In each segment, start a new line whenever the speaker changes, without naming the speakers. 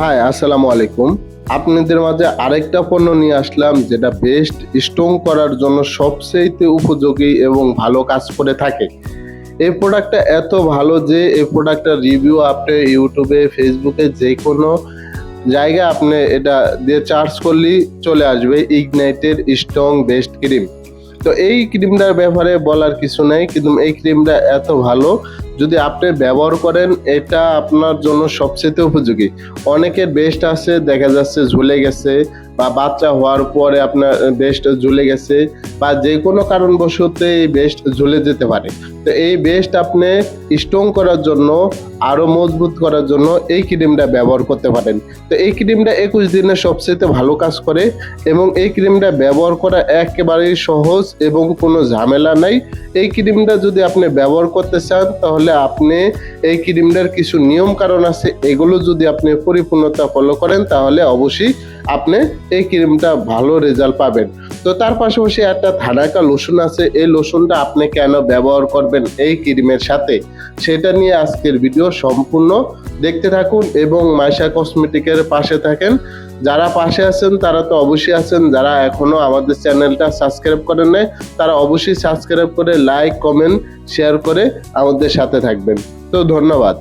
High, আসসালামু আলাইকুম। আপনাদের মাঝে আরেকটা পণ্য নিয়ে আসলাম যেটা বেস্ট স্ট্রং করার জন্য সবচেয়ে উপযোগী এবং ভালো কাজ করে থাকে। এই প্রোডাক্টটা এত ভালো যে এই প্রোডাক্টটার রিভিউ আপনি ইউটিউবে, ফেসবুকে যে কোনো জায়গায় আপনি এটা দিয়ে সার্চ করলেই চলে আসবে ইগনাইটেড স্ট্রং বেস্ট ক্রিম। তো এই ক্রিমটার ব্যাপারে বলার কিছু নাই, কিন্তু এই ক্রিমটা এত ভালো, যদি আপনি ব্যবহার করেন এটা আপনার জন্য সবচেয়ে উপযোগী। অনেকের বেস্ট আছে দেখা যাচ্ছে ঝুলে গেছে, বা বাচ্চা হওয়ার পরে আপনার বেস্ট ঝুলে গেছে, বা যে কোনো কারণবশত এই বেস্ট ঝুলে যেতে পারে। তো এই বেস্ট আপনি স্ট্রং করার জন্য, আরো মজবুত করার জন্য এই ক্রিমটা ব্যবহার করতে পারেন। তো এই ক্রিমটা 21 দিনে সবচেয়ে ভালো কাজ করে এবং এই ক্রিমটা ব্যবহার করা একেবারেই সহজ এবং কোনো ঝামেলা নাই। এই ক্রিমটা যদি আপনি ব্যবহার করতে চান তাহলে আপনি এই ক্রিমটার কিছু নিয়ম কারণ আছে, এগুলো যদি আপনি পরিপূর্ণতা ফলো করেন তাহলে অবশ্যই আপনি এই ক্রিমটা ভালো রেজাল্ট পাবেন। তো তার পাশাপাশি একটা থানাকা লোশন আছে, এই লোশনটা আপনি কেন ব্যবহার করবেন এই ক্রিমের সাথে সেটা নিয়ে আজকের ভিডিও সম্পূর্ণ দেখতে থাকুন এবং মাইশা কসমেটিকের পাশে থাকেন। যারা পাশে আছেন তারা তো অবশ্যই আছেন, যারা এখনো আমাদের চ্যানেলটা সাবস্ক্রাইব করেন নাই তারা অবশ্যই সাবস্ক্রাইব করে লাইক, কমেন্ট, শেয়ার করে আমাদের সাথে থাকবেন। তো ধন্যবাদ।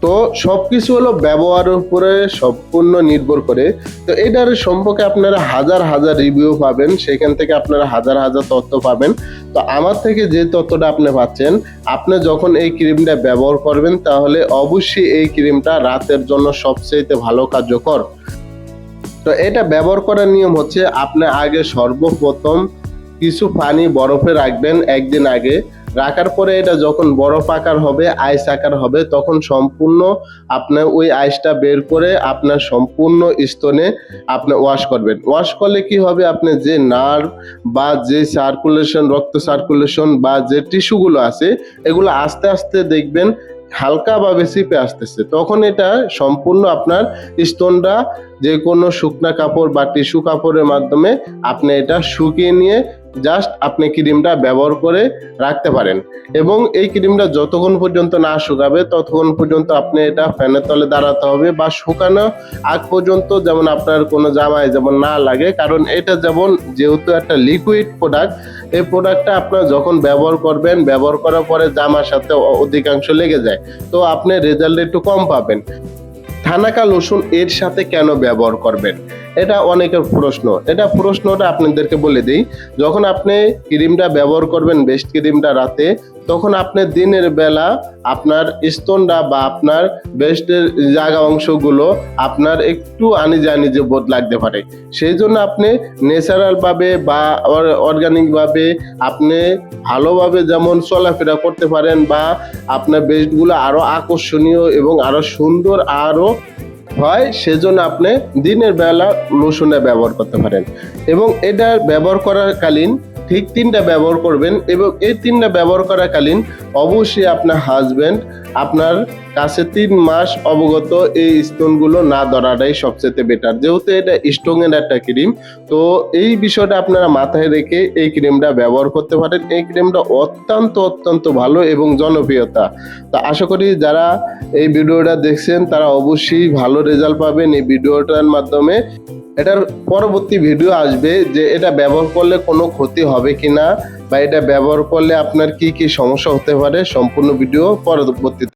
তো সবকিছু হলো ব্যবহারের উপরে সম্পূর্ণ নির্ভর করে। তো এটার সম্পর্কে আপনারা হাজার হাজার রিভিউ পাবেন, সেখান থেকে আপনারা হাজার হাজার তথ্য পাবেন। তো আমার থেকে যে তথ্যটা আপনি পাচ্ছেন, আপনি যখন এই ক্রিমটা ব্যবহার করবেন তাহলে অবশ্যই এই ক্রিমটা রাতের জন্য সবচেয়ে ভালো কার্যকর। তো এটা ব্যবহার করার নিয়ম হচ্ছে, আপনি আগে সর্বপ্রথম কিছু পানি বরফে রাখবেন একদিন আগে। রাখার পরে এটা যখন বরফ আকার হবে, আইস আকার হবে, তখন সম্পূর্ণ আপনার ওই আইসটা বের করে আপনার সম্পূর্ণ স্তনে আপনি ওয়াশ করবেন। ওয়াশ করলে কি হবে, আপনি যে নার্ভ বা যে সার্কুলেশন, রক্ত সার্কুলেশন বা যে টিস্যুগুলো আছে এগুলো আস্তে আস্তে দেখবেন হালকাভাবে চিপে আসতেছে। তখন এটা সম্পূর্ণ আপনার স্তনটা যে কোনো শুকনা কাপড় বা টিস্যু কাপড়ের মাধ্যমে আপনি এটা শুকিয়ে নিয়ে জাস্ট আপনি ক্রিমটা ব্যবহার করে রাখতে পারেন। এবং এই ক্রিমটা যতক্ষণ পর্যন্ত না শুকাবে ততক্ষণ পর্যন্ত আপনি এটা ফ্যানের তলে দাঁড়াতে হবে, বা শুকানো আগ পর্যন্ত যেমন আপনার কোনো জামায় যেমন না লাগে। কারণ এটা যেমন যেহেতু একটা লিকুইড প্রোডাক্ট, এই প্রোডাক্টটা আপনার যখন ব্যবহার করবেন, ব্যবহার করার পরে জামার সাথে অধিকাংশ লেগে যায়, তো আপনি রেজাল্ট একটু কম পাবেন। থানাকা লোশন এর সাথে কেন ব্যবহার করবেন, এটা অনেকের প্রশ্ন। এটা প্রশ্নটা আপনাদেরকে বলে দিই, যখন আপনি ক্রিমটা ব্যবহার করবেন বেস্ট ক্রিমটা রাতে, তখন আপনি দিনের বেলা আপনার স্তনটা বা আপনার বেস্টের জায়গা অংশগুলো আপনার একটু আনিজে বোধ লাগতে পারে। সেই জন্য আপনি ন্যাচারাল ভাবে বা অর্গানিক ভাবে আপনি ভালোভাবে যেমন চলাফেরা করতে পারেন, বা আপনার বেস্টগুলো আরো আকর্ষণীয় এবং আরো সুন্দর আরো হয়, সেজন্য আপনি দিনের বেলা লোশনটা ব্যবহার করতে পারেন। এবং এটা ব্যবহার করাকালীন ঠিক 3টা ব্যবহার করবেন, এবং এই 3টা ব্যবহার করাকালীন অবশ্যই আপনার হাজবেন্ড আপনার কাছে 3 মাস অবগত এই স্তনগুলো না ধরাটাই সবচেয়ে বেটার, যেহেতু এটা স্ট্রং এর একটা ক্রিম। তো এই বিষয়টা আপনারা মাথায় রেখে এই ক্রিমটা ব্যবহার করতে পারেন। এই ক্রিমটা অত্যন্ত ভালো এবং জনপ্রিয়তা। তো আশা করি যারা এই ভিডিওটা দেখছেন তারা অবশ্যই ভালো রেজাল্ট পাবেন এই ভিডিওটার মাধ্যমে। এটার পরবর্তী ভিডিও আসবে যে এটা ব্যবহার করলে কোনো ক্ষতি হবে কিনা, বা এটা ব্যবহার করলে আপনার কি কি সমস্যা হতে পারে, সম্পূর্ণ ভিডিও পরবর্তীতে